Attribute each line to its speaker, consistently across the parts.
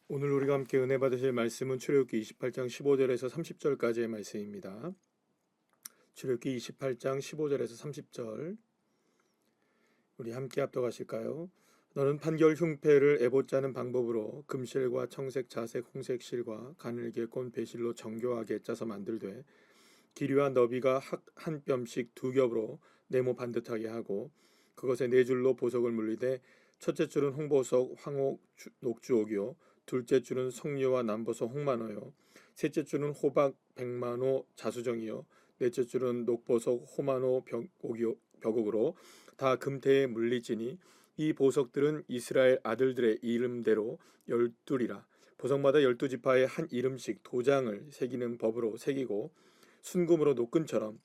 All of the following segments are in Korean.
Speaker 1: 오늘 우리가 함께 은혜 받으실 말씀은 출애굽기 28장 15절에서 30절까지의 말씀입니다. 출애굽기 28장 15절에서 30절 우리 함께 합독하실까요? 너는 판결 흉패를 에봇 짜는 방법으로 금실과 청색, 자색, 홍색 실과 가늘게 꼰 배실로 정교하게 짜서 만들되 길이와 너비가 한 뼘씩 두 겹으로 네모 반듯하게 하고 그것에 네 줄로 보석을 물리되 첫째 줄은 홍보석, 황옥, 녹주옥이요 둘째 줄은 석류와 남보석, 홍만호요 셋째 줄은 호박, 백만호, 자수정이요 넷째 줄은 녹보석, 호만호, 벽옥으로 다 금태에 물리지니 이 보석들은 이스라엘 아들들의 이름대로 열둘이라. 보석마다 12지파의 한 이름씩 도장을 새기는 법으로 새기고 순금으로 노끈처럼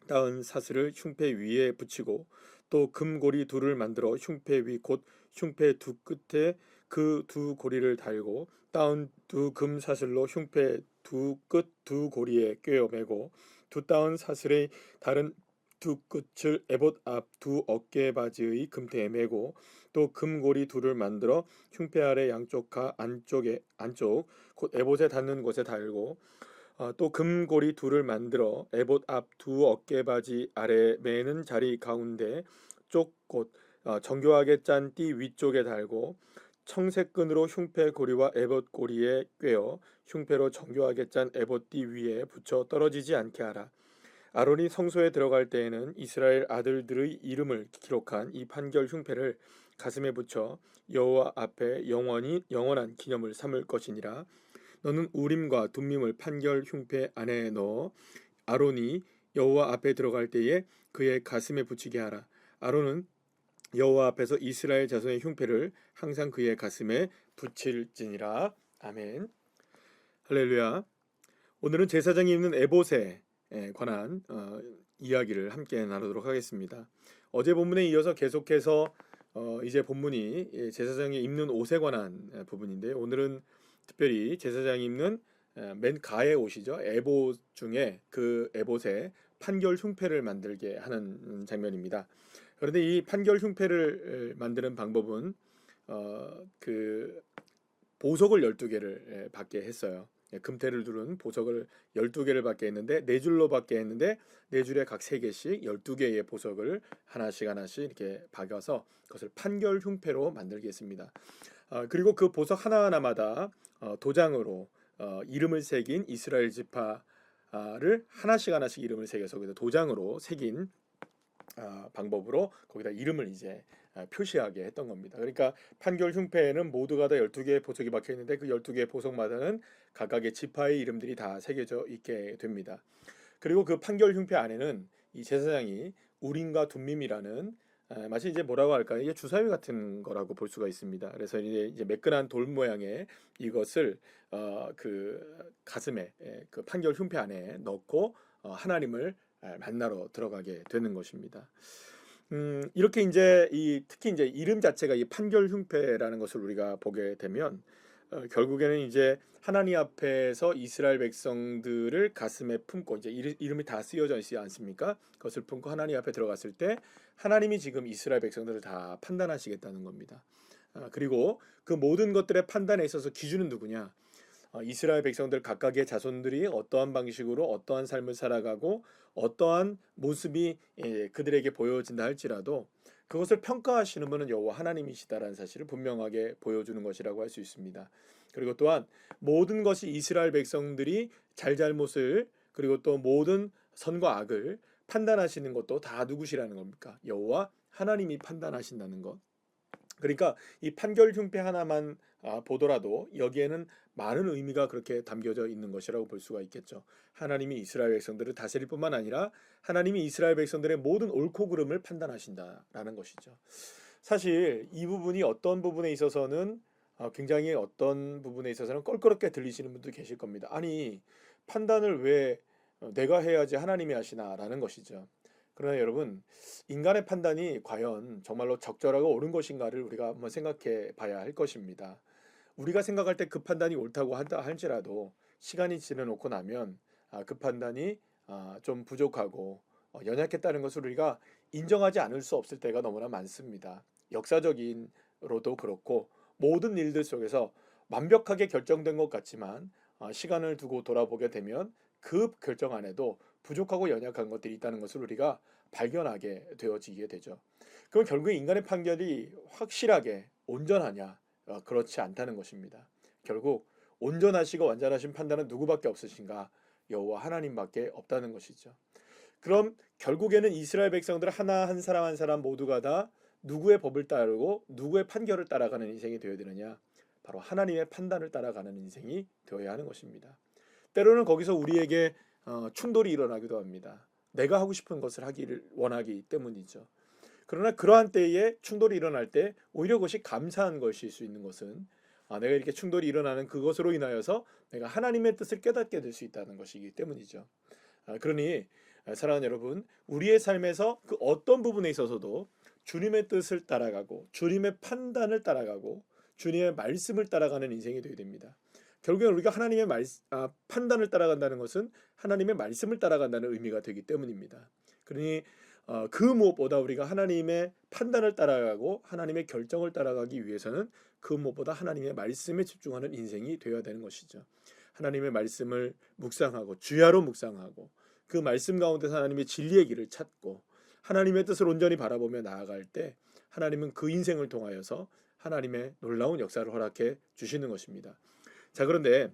Speaker 1: 따은 사슬을 흉패 위에 붙이고 또 금고리 둘을 만들어 흉패 위 곧 흉패 두 끝에 그 두 고리를 달고 따은 두 금 사슬로 흉패 두 끝 두 고리에 꿰어 매고 두 따은 사슬의 다른 두 끝을 에봇 앞 두 어깨 바지의 금태에 매고 또 금고리 둘을 만들어 흉패 아래 양쪽과 안쪽 곧 에봇에 닿는 곳에 달고 또 금고리 둘을 만들어 에봇 앞 두 어깨바지 아래 매는 자리 가운데 쪽곧 정교하게 짠 띠 위쪽에 달고 청색끈으로 흉패 고리와 에봇 고리에 꿰어 흉패로 정교하게 짠 에봇 띠 위에 붙여 떨어지지 않게 하라. 아론이 성소에 들어갈 때에는 이스라엘 아들들의 이름을 기록한 이 판결 흉패를 가슴에 붙여 여호와 앞에 영원한 기념을 삼을 것이니라. 너는 우림과 둠밈을 판결 흉패 안에 넣어 아론이 여호와 앞에 들어갈 때에 그의 가슴에 붙이게 하라. 아론은 여호와 앞에서 이스라엘 자손의 흉패를 항상 그의 가슴에 붙일지니라. 아멘. 할렐루야. 오늘은 제사장이 입는 에봇에 관한 이야기를 함께 나누도록 하겠습니다. 어제 본문에 이어서 계속해서 이제 본문이 제사장이 입는 옷에 관한 부분인데 오늘은 특별히 제사장이 입는 맨 가의 옷이죠. 에봇 중에 그 에봇에 판결 흉패를 만들게 하는 장면입니다. 그런데 이 판결 흉패를 만드는 방법은 그 보석을 12개를 받게 했어요. 금태를 두른 보석을 12개를 받게 했는데 네 줄로 받게 했는데 네 줄에 각 3개씩 12개의 보석을 하나씩 이렇게 박아서 그것을 판결 흉패로 만들게 했습니다. 그리고 그 보석 하나하나마다 도장으로 이름을 새긴 이스라엘 지파를 하나씩 이름을 새겨서 도장으로 새긴 방법으로 거기다 이름을 이제 표시하게 했던 겁니다. 그러니까 판결 흉패에는 모두가 다 12개의 보석이 박혀 있는데 그 12개의 보석마다는 각각의 지파의 이름들이 다 새겨져 있게 됩니다. 그리고 그 판결 흉패 안에는 이 제사장이 우림과 둠밈이라는 마치 이제 뭐라고 할까요? 이게 주사위 같은 거라고 볼 수가 있습니다. 그래서 이제 매끈한 돌 모양의 이것을 그 가슴에 그 판결 흉패 안에 넣고 하나님을 만나러 들어가게 되는 것입니다. 이렇게 이제 특히 이제 이름 자체가 이 판결 흉패라는 것을 우리가 보게 되면 결국에는 이제 하나님 앞에서 이스라엘 백성들을 가슴에 품고 이제 이름이 다 쓰여져 있지 않습니까? 그것을 품고 하나님 앞에 들어갔을 때 하나님이 지금 이스라엘 백성들을 다 판단하시겠다는 겁니다. 그리고 그 모든 것들의 판단에 있어서 기준은 누구냐? 이스라엘 백성들 각각의 자손들이 어떠한 방식으로 어떠한 삶을 살아가고 어떠한 모습이 그들에게 보여진다 할지라도 그것을 평가하시는 분은 여호와 하나님이시다라는 사실을 분명하게 보여주는 것이라고 할 수 있습니다. 그리고 또한 모든 것이 이스라엘 백성들이 잘잘못을 그리고 또 모든 선과 악을 판단하시는 것도 다 누구시라는 겁니까? 여호와 하나님이 판단하신다는 것. 그러니까 이 판결 흉패 하나만 보더라도 여기에는 많은 의미가 그렇게 담겨져 있는 것이라고 볼 수가 있겠죠. 하나님이 이스라엘 백성들을 다스릴 뿐만 아니라 하나님이 이스라엘 백성들의 모든 옳고 그름을 판단하신다라는 것이죠. 사실 이 부분이 어떤 부분에 있어서는 굉장히 어떤 부분에 있어서는 껄끄럽게 들리시는 분도 계실 겁니다. 아니 판단을 왜 내가 해야지 하나님이 하시나라는 것이죠. 그러나 여러분 인간의 판단이 과연 정말로 적절하고 옳은 것인가를 우리가 한번 생각해 봐야 할 것입니다. 우리가 생각할 때 그 판단이 옳다고 한다 할지라도 시간이 지나놓고 나면 그 판단이 좀 부족하고 연약했다는 것을 우리가 인정하지 않을 수 없을 때가 너무나 많습니다. 역사적인로도 그렇고 모든 일들 속에서 완벽하게 결정된 것 같지만 시간을 두고 돌아보게 되면 그 결정 안에도 부족하고 연약한 것들이 있다는 것을 우리가 발견하게 되어지게 되죠. 그럼 결국 인간의 판결이 확실하게 온전하냐? 그렇지 않다는 것입니다. 결국 온전하시고 완전하신 판단은 누구밖에 없으신가? 여호와 하나님밖에 없다는 것이죠. 그럼 결국에는 이스라엘 백성들 하나 한 사람 한 사람 모두가 다 누구의 법을 따르고 누구의 판결을 따라가는 인생이 되어야 되느냐? 바로 하나님의 판단을 따라가는 인생이 되어야 하는 것입니다. 때로는 거기서 우리에게 충돌이 일어나기도 합니다. 내가 하고 싶은 것을 하기를 원하기 때문이죠. 그러나 그러한 때에 충돌이 일어날 때 오히려 그것이 감사한 것일 수 있는 것은 내가 이렇게 충돌이 일어나는 그것으로 인하여서 내가 하나님의 뜻을 깨닫게 될 수 있다는 것이기 때문이죠. 그러니 사랑하는 여러분, 우리의 삶에서 그 어떤 부분에 있어서도 주님의 뜻을 따라가고 주님의 판단을 따라가고 주님의 말씀을 따라가는 인생이 되어야 됩니다. 결국엔 우리가 하나님의 판단을 따라간다는 것은 하나님의 말씀을 따라간다는 의미가 되기 때문입니다. 그러니 그 무엇보다 우리가 하나님의 판단을 따라가고 하나님의 결정을 따라가기 위해서는 그 무엇보다 하나님의 말씀에 집중하는 인생이 되어야 되는 것이죠. 하나님의 말씀을 묵상하고 주야로 묵상하고 그 말씀 가운데서 하나님의 진리의 길을 찾고 하나님의 뜻을 온전히 바라보며 나아갈 때 하나님은 그 인생을 통하여서 하나님의 놀라운 역사를 허락해 주시는 것입니다. 자, 그런데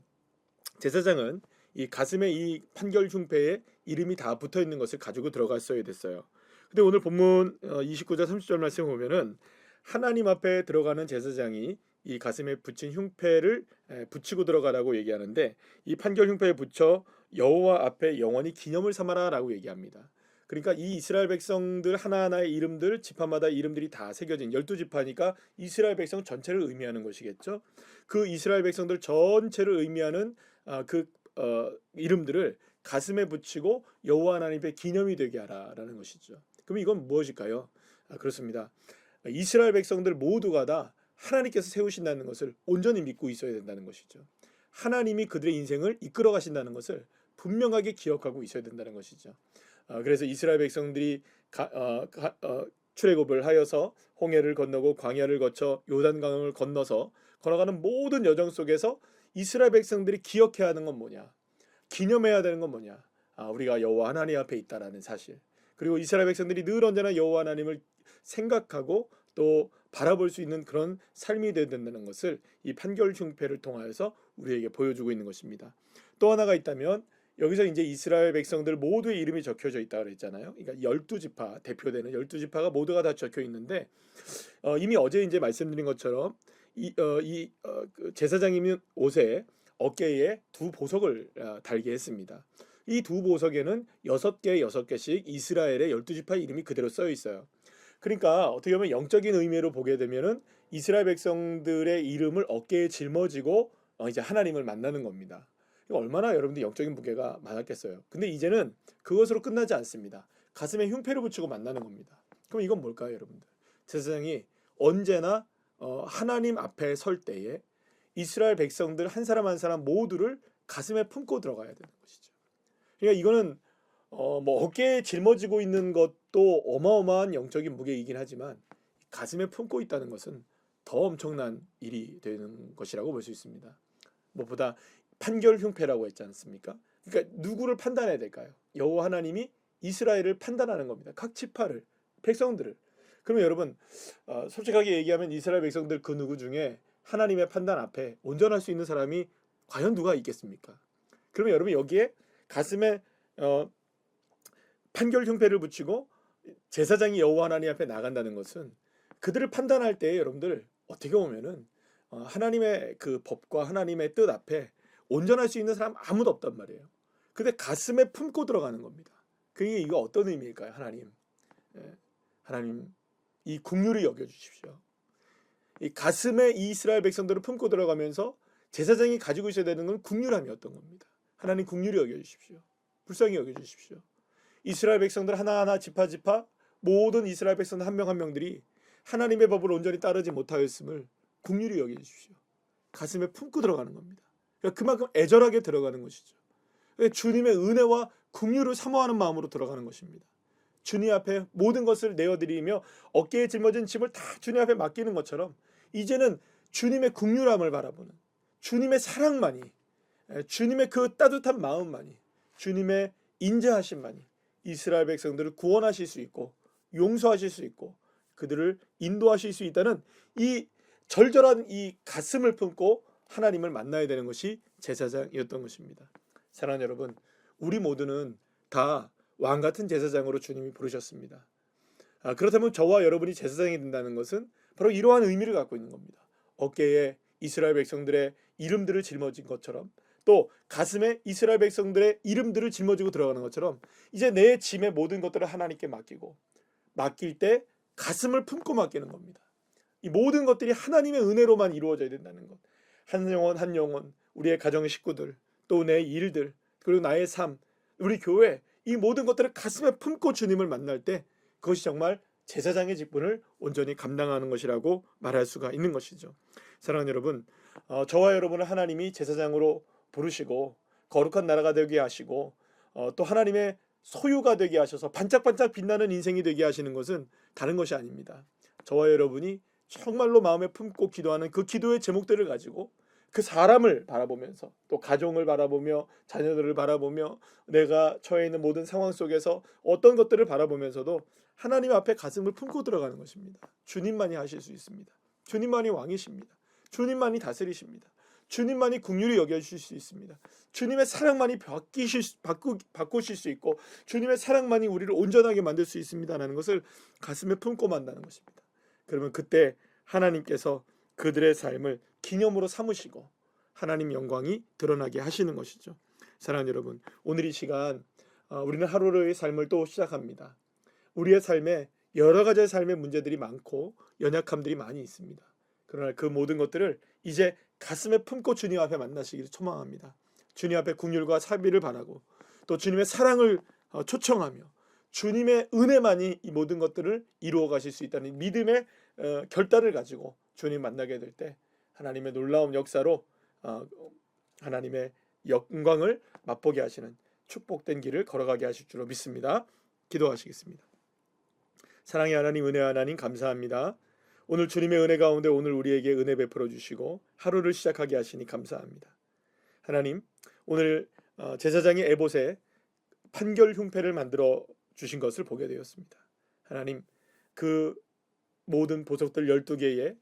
Speaker 1: 제사장은 이 가슴에 이 판결 흉패에 이름이 다 붙어 있는 것을 가지고 들어갔어야 됐어요. 근데 오늘 본문 29절 30절 말씀 보면은 하나님 앞에 들어가는 제사장이 이 가슴에 붙인 흉패를 붙이고 들어가라고 얘기하는데 이 판결 흉패에 붙여 여호와 앞에 영원히 기념을 삼아라라고 얘기합니다. 그러니까 이 이스라엘 백성들 하나하나의 이름들, 지파마다 이름들이 다 새겨진 12지파니까 이스라엘 백성 전체를 의미하는 것이겠죠. 그 이스라엘 백성들 전체를 의미하는 이름들을 가슴에 붙이고 여호와 하나님의 기념이 되게 하라라는 것이죠. 그럼 이건 무엇일까요? 그렇습니다. 이스라엘 백성들 모두가 다 하나님께서 세우신다는 것을 온전히 믿고 있어야 된다는 것이죠. 하나님이 그들의 인생을 이끌어 가신다는 것을 분명하게 기억하고 있어야 된다는 것이죠. 그래서 이스라엘 백성들이 출애굽을 하여서 홍해를 건너고 광야를 거쳐 요단강을 건너서 걸어가는 모든 여정 속에서 이스라엘 백성들이 기억해야 하는 건 뭐냐? 기념해야 되는 건 뭐냐? 우리가 여호와 하나님 앞에 있다라는 사실. 그리고 이스라엘 백성들이 늘 언제나 여호와 하나님을 생각하고 또 바라볼 수 있는 그런 삶이 되어야 된다는 것을 이 판결 흉패를 통하여서 우리에게 보여주고 있는 것입니다. 또 하나가 있다면 여기서 이제 이스라엘 백성들 모두의 이름이 적혀져 있다고 그랬잖아요. 그러니까 12지파 대표되는 12지파가 모두가 다 적혀 있는데 이미 어제 이제 말씀드린 것처럼 그 제사장님이 옷에 어깨에 두 보석을 달게 했습니다. 이 두 보석에는 6개씩 이스라엘의 12지파 이름이 그대로 써 있어요. 그러니까 어떻게 보면 영적인 의미로 보게 되면은 이스라엘 백성들의 이름을 어깨에 짊어지고 이제 하나님을 만나는 겁니다. 얼마나 여러분들 영적인 무게가 많았겠어요. 근데 이제는 그것으로 끝나지 않습니다. 가슴에 흉패를 붙이고 만나는 겁니다. 그럼 이건 뭘까요, 여러분들? 제사장이 언제나 하나님 앞에 설 때에 이스라엘 백성들 한 사람 한 사람 모두를 가슴에 품고 들어가야 되는 것이죠. 그러니까 이거는 뭐 어깨에 짊어지고 있는 것도 어마어마한 영적인 무게이긴 하지만 가슴에 품고 있다는 것은 더 엄청난 일이 되는 것이라고 볼 수 있습니다. 무엇보다 판결 흉패라고 했지 않습니까? 그러니까 누구를 판단해야 될까요? 여호와 하나님이 이스라엘을 판단하는 겁니다. 각 지파를, 백성들을. 그러면 여러분 솔직하게 얘기하면 이스라엘 백성들 그 누구 중에 하나님의 판단 앞에 온전할 수 있는 사람이 과연 누가 있겠습니까? 그러면 여러분 여기에 가슴에 판결 흉패를 붙이고 제사장이 여호와 하나님 앞에 나간다는 것은 그들을 판단할 때 여러분들 어떻게 보면은 하나님의 그 법과 하나님의 뜻 앞에 온전할 수 있는 사람 아무도 없단 말이에요. 근데 가슴에 품고 들어가는 겁니다. 그게 이거 어떤 의미일까요? 하나님 이 긍휼히 여겨주십시오. 이 가슴에 이 이스라엘 백성들을 품고 들어가면서 제사장이 가지고 있어야 되는 건 긍휼함이었던 겁니다. 하나님 긍휼히 여겨주십시오. 불쌍히 여겨주십시오. 이스라엘 백성들 하나하나 지파 모든 이스라엘 백성들 한 명 한 명들이 하나님의 법을 온전히 따르지 못하였음을 긍휼히 여겨주십시오. 가슴에 품고 들어가는 겁니다. 그러니까 그만큼 애절하게 들어가는 것이죠. 주님의 은혜와 긍휼을 사모하는 마음으로 들어가는 것입니다. 주님 앞에 모든 것을 내어드리며 어깨에 짊어진 짐을 다 주님 앞에 맡기는 것처럼 이제는 주님의 긍휼함을 바라보는 주님의 사랑만이, 주님의 그 따뜻한 마음만이, 주님의 인자하심만이 이스라엘 백성들을 구원하실 수 있고 용서하실 수 있고 그들을 인도하실 수 있다는 이 절절한 이 가슴을 품고 하나님을 만나야 되는 것이 제사장이었던 것입니다. 사랑하는 여러분, 우리 모두는 다 왕같은 제사장으로 주님이 부르셨습니다. 그렇다면 저와 여러분이 제사장이 된다는 것은 바로 이러한 의미를 갖고 있는 겁니다. 어깨에 이스라엘 백성들의 이름들을 짊어진 것처럼, 또 가슴에 이스라엘 백성들의 이름들을 짊어지고 들어가는 것처럼, 이제 내 짐의 모든 것들을 하나님께 맡기고, 맡길 때 가슴을 품고 맡기는 겁니다. 이 모든 것들이 하나님의 은혜로만 이루어져야 된다는 것. 한 영혼 한 영혼, 우리의 가정의 식구들, 또 내 일들, 그리고 나의 삶, 우리 교회, 이 모든 것들을 가슴에 품고 주님을 만날 때 그것이 정말 제사장의 직분을 온전히 감당하는 것이라고 말할 수가 있는 것이죠. 사랑하는 여러분, 저와 여러분을 하나님이 제사장으로 부르시고 거룩한 나라가 되게 하시고 또 하나님의 소유가 되게 하셔서 반짝반짝 빛나는 인생이 되게 하시는 것은 다른 것이 아닙니다. 저와 여러분이 정말로 마음에 품고 기도하는 그 기도의 제목들을 가지고 그 사람을 바라보면서, 또 가정을 바라보며, 자녀들을 바라보며, 내가 처해 있는 모든 상황 속에서 어떤 것들을 바라보면서도 하나님 앞에 가슴을 품고 들어가는 것입니다. 주님만이 하실 수 있습니다. 주님만이 왕이십니다. 주님만이 다스리십니다. 주님만이 긍휼히 여겨주실 수 있습니다. 주님의 사랑만이 바꾸실 수 있고, 주님의 사랑만이 우리를 온전하게 만들 수 있습니다라는 것을 가슴에 품고 만다는 것입니다. 그러면 그때 하나님께서 그들의 삶을 기념으로 삼으시고 하나님 영광이 드러나게 하시는 것이죠. 사랑하는 여러분, 오늘 이 시간 우리는 하루의 삶을 또 시작합니다. 우리의 삶에 여러 가지의 삶의 문제들이 많고 연약함들이 많이 있습니다. 그러나 그 모든 것들을 이제 가슴에 품고 주님 앞에 만나시기를 소망합니다. 주님 앞에 긍휼과 사비를 바라고, 또 주님의 사랑을 초청하며 주님의 은혜만이 이 모든 것들을 이루어 가실 수 있다는 믿음의 결단을 가지고 주님 만나게 될 때 하나님의 놀라운 역사로 하나님의 영광을 맛보게 하시는 축복된 길을 걸어가게 하실 줄로 믿습니다. 기도하시겠습니다. 사랑의 하나님, 은혜 하나님, 감사합니다. 오늘 주님의 은혜 가운데 오늘 우리에게 은혜 베풀어 주시고 하루를 시작하게 하시니 감사합니다. 하나님, 오늘 제사장의 에봇에 판결 흉패를 만들어 주신 것을 보게 되었습니다. 하나님, 그 모든 보석들 12개의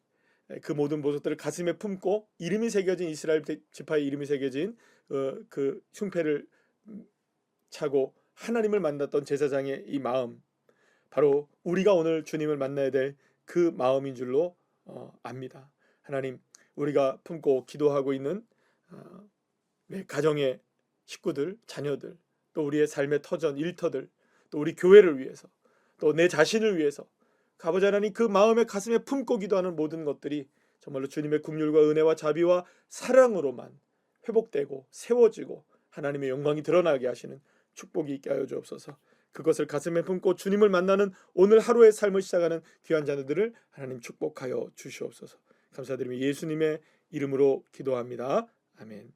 Speaker 1: 그 모든 보석들을 가슴에 품고 이름이 새겨진, 이스라엘 지파의 이름이 새겨진 그 흉패를 차고 하나님을 만났던 제사장의 이 마음, 바로 우리가 오늘 주님을 만나야 될 그 마음인 줄로 압니다. 하나님, 우리가 품고 기도하고 있는 가정의 식구들, 자녀들, 또 우리의 삶의 터전, 일터들, 또 우리 교회를 위해서, 또 내 자신을 위해서 아버지 하나님, 그 마음의 가슴에 품고 기도하는 모든 것들이 정말로 주님의 긍휼과 은혜와 자비와 사랑으로만 회복되고 세워지고 하나님의 영광이 드러나게 하시는 축복이 있게 하여 주옵소서. 그것을 가슴에 품고 주님을 만나는 오늘 하루의 삶을 시작하는 귀한 자녀들을 하나님 축복하여 주시옵소서. 감사드리며 예수님의 이름으로 기도합니다. 아멘.